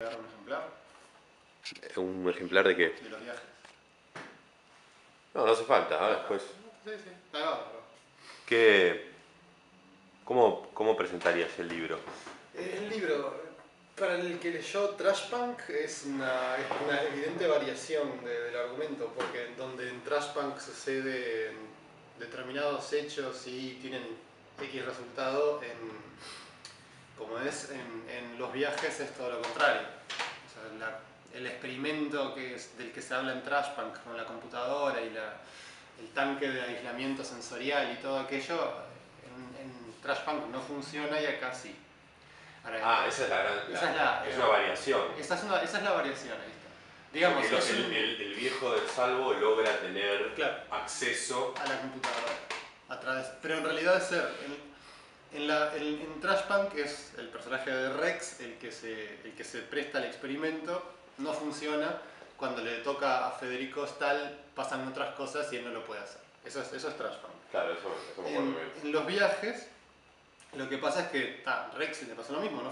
¿Agarrar un ejemplar? ¿Un ejemplar de qué? De los viajes. No, no hace falta, después. Sí, sí, está bárbaro. ¿Qué, cómo presentarías el libro? El libro, para el que leyó Trashpunk, es una evidente variación del argumento, porque donde en Trashpunk suceden determinados hechos y tienen X resultado, en los viajes es todo lo contrario. O sea, el experimento del que se habla en Trashpunk con la computadora y el tanque de aislamiento sensorial y todo aquello, en Trashpunk no funciona y acá sí. Ahora, Esa es la gran. Es una variación. Esa es la variación, ahí está. Digamos, el viejo del salvo logra tener claro, acceso a la computadora. Pero en realidad es ser. En Trashpunk es el personaje de Rex el que se presta al experimento, no funciona. Cuando le toca a Federico Stahl pasan otras cosas y él no lo puede hacer. Eso es Trashpunk. Claro, eso me acuerdo bien. En los viajes, lo que pasa es que Rex le pasó lo mismo,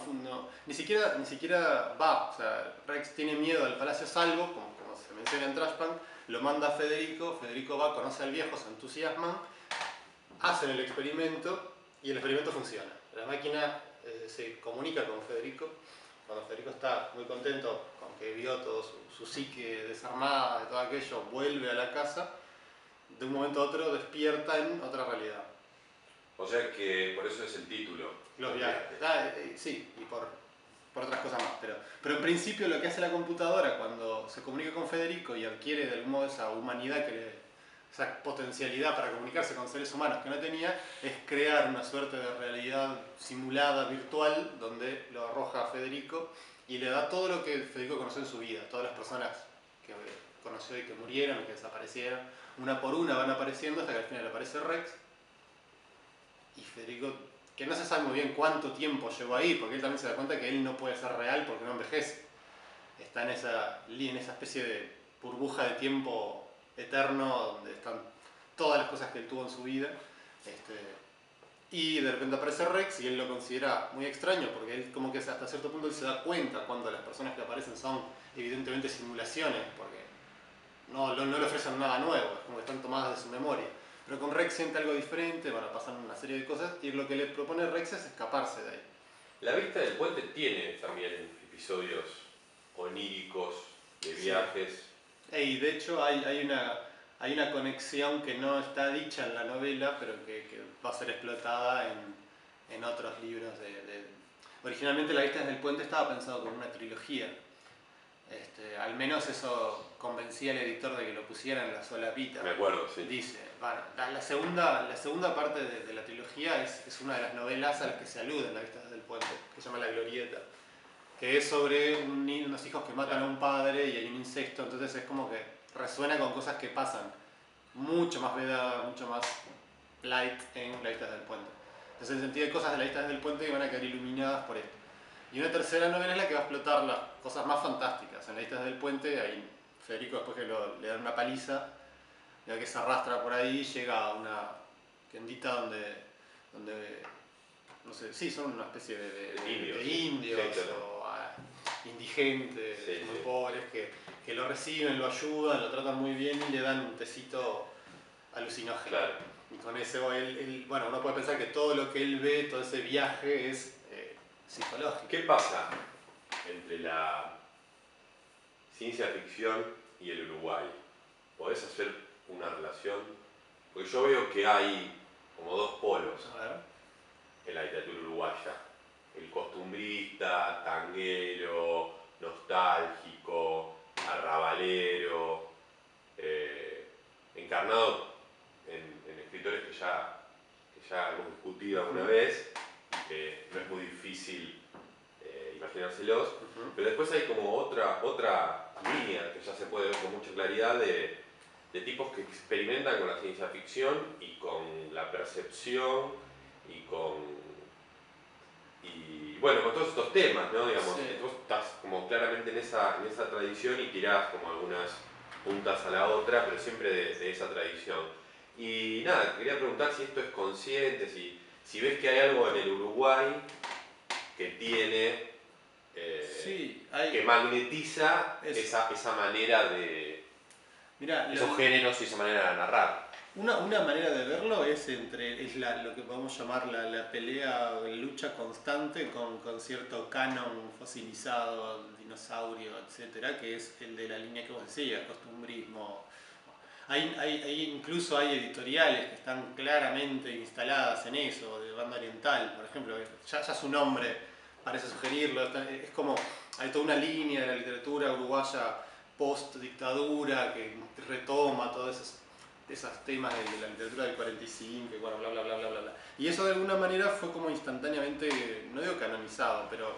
ni siquiera va. O sea, Rex tiene miedo al Palacio Salvo, como se menciona en Trashpunk, lo manda a Federico va, conoce al viejo, se entusiasman, hacen el experimento y el experimento funciona. La máquina se comunica con Federico. Cuando Federico está muy contento con que vio todo su psique desarmada de todo aquello, vuelve a la casa, de un momento a otro despierta en otra realidad. O sea que por eso es el título. Los viajes. Sí, y por otras cosas más. Pero en principio lo que hace la computadora cuando se comunica con Federico y adquiere de algún modo esa humanidad, esa potencialidad para comunicarse con seres humanos que no tenía, es crear una suerte de realidad simulada, virtual, donde lo arroja a Federico y le da todo lo que Federico conoció en su vida, todas las personas que conoció y que murieron y que desaparecieron, una por una van apareciendo hasta que al final aparece Rex. Y Federico, que no se sabe muy bien cuánto tiempo llevó ahí, porque él también se da cuenta que él no puede ser real porque no envejece. Está en esa especie de burbuja de tiempo eterno donde están todas las cosas que él tuvo en su vida. Y de repente aparece Rex y él lo considera muy extraño porque él como que hasta cierto punto él se da cuenta cuando las personas que aparecen son evidentemente simulaciones, porque no le ofrecen nada nuevo, es como que están tomadas de su memoria. Pero con Rex siente algo diferente, bueno, pasan una serie de cosas y lo que le propone Rex es escaparse de ahí. La vista del puente tiene también episodios oníricos de viajes. Sí. Y de hecho hay una conexión que no está dicha en la novela, pero que va a ser explotada en otros libros. Originalmente La vista desde el puente estaba pensado como una trilogía. Al menos eso convencía al editor de que lo pusiera en la solapita. Me acuerdo, sí. Dice, bueno, la segunda parte de la trilogía es una de las novelas a las que se alude en La vista desde el puente, que se llama La glorieta, que es sobre unos hijos que matan a un padre y hay un incesto, entonces es como que resuena con cosas que pasan mucho más vedadas, mucho más light en La vista desde el puente. Entonces en el sentido de cosas de La vista desde el puente que van a quedar iluminadas por esto. Y una tercera novela es la que va a explotar las cosas más fantásticas. En La vista desde el puente, hay Federico después que le dan una paliza, ya que se arrastra por ahí, llega a una tiendita donde no sé, sí, son una especie de indios sí, claro. o indigentes, sí, muy sí. pobres, que lo reciben, lo ayudan, lo tratan muy bien y le dan un tecito alucinógeno. Claro. Y con eso bueno, uno puede pensar que todo lo que él ve, todo ese viaje es psicológico. ¿Qué pasa entre la ciencia ficción y el Uruguay? ¿Podés hacer una relación? Porque yo veo que hay como dos polos A ver. en la literatura uruguaya. El costumbrista, tanguero, nostálgico, arrabalero, encarnado en escritores que ya hemos discutido alguna vez, y que no es muy difícil imaginárselos, pero después hay como otra línea que ya se puede ver con mucha claridad de tipos que experimentan con la ciencia ficción y con la percepción y bueno, con todos estos temas, ¿no? Digamos, Sí. vos estás como claramente en esa tradición y tirás como algunas puntas a la otra, pero siempre de esa tradición. Y nada, te quería preguntar si esto es consciente, si ves que hay algo en el Uruguay que tiene Sí, que magnetiza esa manera de... Mirá, esos géneros y esa manera de narrar. Una manera de verlo es lo que podemos llamar la pelea, la lucha constante con cierto canon fosilizado, dinosaurio, etcétera, que es el de la línea que vos decías, costumbrismo. Incluso hay editoriales que están claramente instaladas en eso, de banda oriental, por ejemplo, ya su nombre parece sugerirlo, es como, hay toda una línea de la literatura uruguaya post-dictadura que retoma todos esos temas de la literatura del 45, y bueno, bla, bla, bla, bla, bla, bla. Y eso de alguna manera fue como instantáneamente, no digo canonizado, pero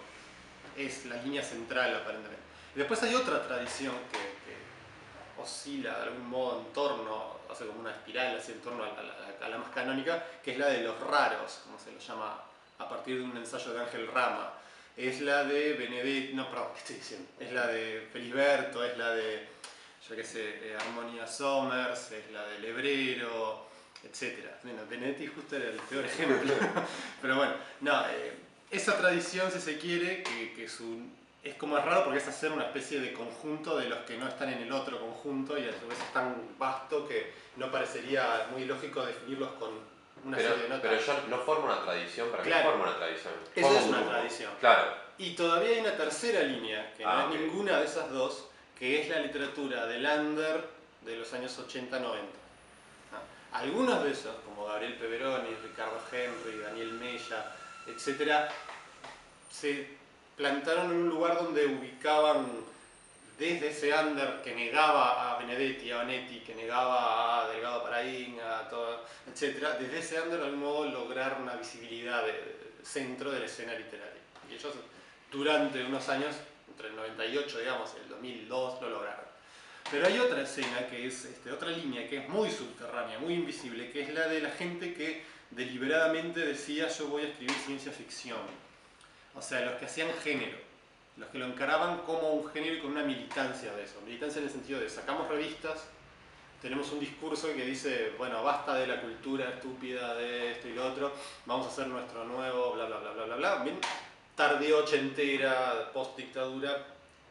es la línea central aparentemente. Y después hay otra tradición que oscila de algún modo en torno, hace como una espiral así en torno a la más canónica, que es la de los raros, como se lo llama a partir de un ensayo de Ángel Rama. Es la de Benedetti, no, perdón, ¿qué estoy diciendo? Es la de Felisberto, es la de, yo qué sé, Armonía Somers, es la del Hebrero, etc. Bueno, Benedetti justo era el peor ejemplo. Pero bueno, no, esa tradición, si se quiere, es como es raro porque es hacer una especie de conjunto de los que no están en el otro conjunto y a su vez es tan vasto que no parecería muy lógico definirlos con una serie de notas. Pero ya no forma una tradición, para claro, mí forma una tradición. Eso es una tradición. Claro. Y todavía hay una tercera línea, que no es ninguna de esas dos, que es la literatura del under de los años 80-90. Algunos de esos, como Gabriel Peveroni, Ricardo Henry, Daniel Mella, etc., se plantaron en un lugar donde ubicaban desde ese under que negaba a Benedetti, a Vanetti, que negaba a Delgado Paraín, a todo, etc., desde ese under de algún modo lograr una visibilidad de centro de la escena literaria. Y ellos durante unos años, entre el 98 digamos y el 2002, lo lograron. Pero hay otra escena, que es otra línea, que es muy subterránea, muy invisible, que es la de la gente que deliberadamente decía yo voy a escribir ciencia ficción. O sea, los que hacían género, los que lo encaraban como un género y con una militancia de eso. Militancia en el sentido de sacamos revistas, tenemos un discurso que dice, bueno, basta de la cultura estúpida de esto y lo otro, vamos a hacer nuestro nuevo bla bla bla bla bla bla, bien tardío, ochentera, post dictadura,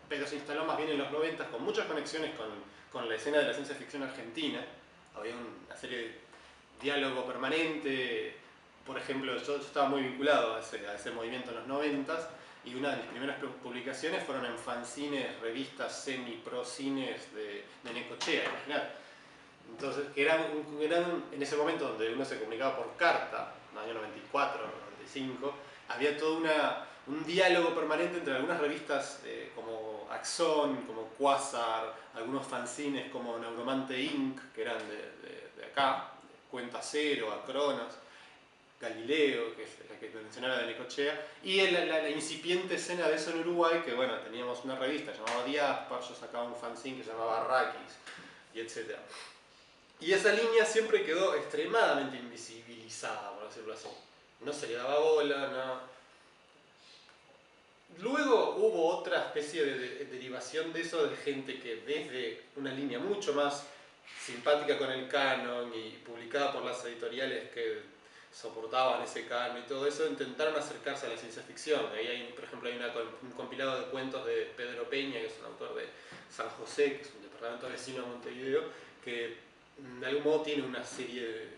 pero se instaló más bien en los 90 con muchas conexiones con la escena de la ciencia ficción argentina. Había una serie de diálogo permanente. Por ejemplo, yo estaba muy vinculado a ese movimiento en los 90 y una de mis primeras publicaciones fueron en fanzines, revistas semi-pro-cines de Necochea, imaginad. Entonces, que eran en ese momento donde uno se comunicaba por carta, en el año 94, 95, había todo un diálogo permanente entre algunas revistas como Axon, como Quasar, algunos fanzines como Neuromante Inc., que eran de acá, Cuenta Cero, Acronos, Galileo, que es la que mencionaba de Necochea, y la incipiente escena de eso en Uruguay, que bueno, teníamos una revista llamada Diaspar, yo sacaba un fanzine que se llamaba Arrakis, y etc. Y esa línea siempre quedó extremadamente invisibilizada, por decirlo así. No se le daba bola, no. Luego hubo otra especie de derivación de eso, de gente que desde una línea mucho más simpática con el canon y publicada por las editoriales que soportaban ese canon y todo eso, intentaron acercarse a la ciencia ficción. Ahí hay, por ejemplo, hay un compilado de cuentos de Pedro Peña, que es un autor de San José, que es un departamento vecino a Montevideo, que de algún modo tiene una serie de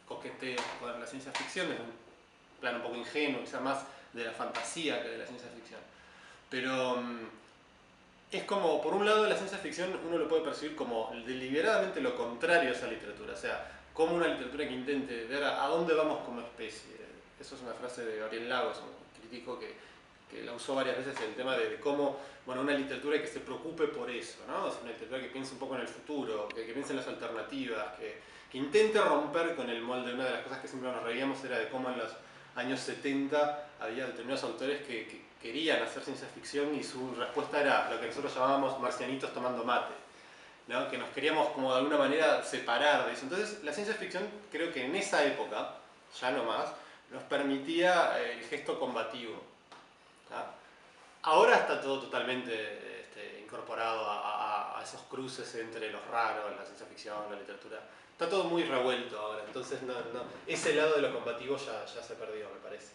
coqueteos con la ciencia ficción, desde un plano un poco ingenuo, quizá más de la fantasía que de la ciencia ficción. Pero es como, por un lado, la ciencia ficción uno lo puede percibir como deliberadamente lo contrario a esa literatura, o sea, como una literatura que intente ver a dónde vamos como especie. Eso es una frase de Gabriel Lagos, un crítico que la usó varias veces, el tema de cómo, bueno, una literatura que se preocupe por eso, ¿no? Es una literatura que piense un poco en el futuro, que piense en las alternativas, que intente romper con el molde. Una de las cosas que siempre nos reíamos era de cómo en los años 70 había determinados autores que querían hacer ciencia ficción y su respuesta era lo que nosotros llamábamos marcianitos tomando mate, ¿no? Que nos queríamos como de alguna manera separar de eso. Entonces la ciencia ficción creo que en esa época, ya no más, nos permitía el gesto combativo, ¿no? Ahora está todo totalmente incorporado a esos cruces entre los raros, la ciencia ficción, la literatura. Está todo muy revuelto ahora, entonces ese lado de lo combativo ya se perdió, me parece.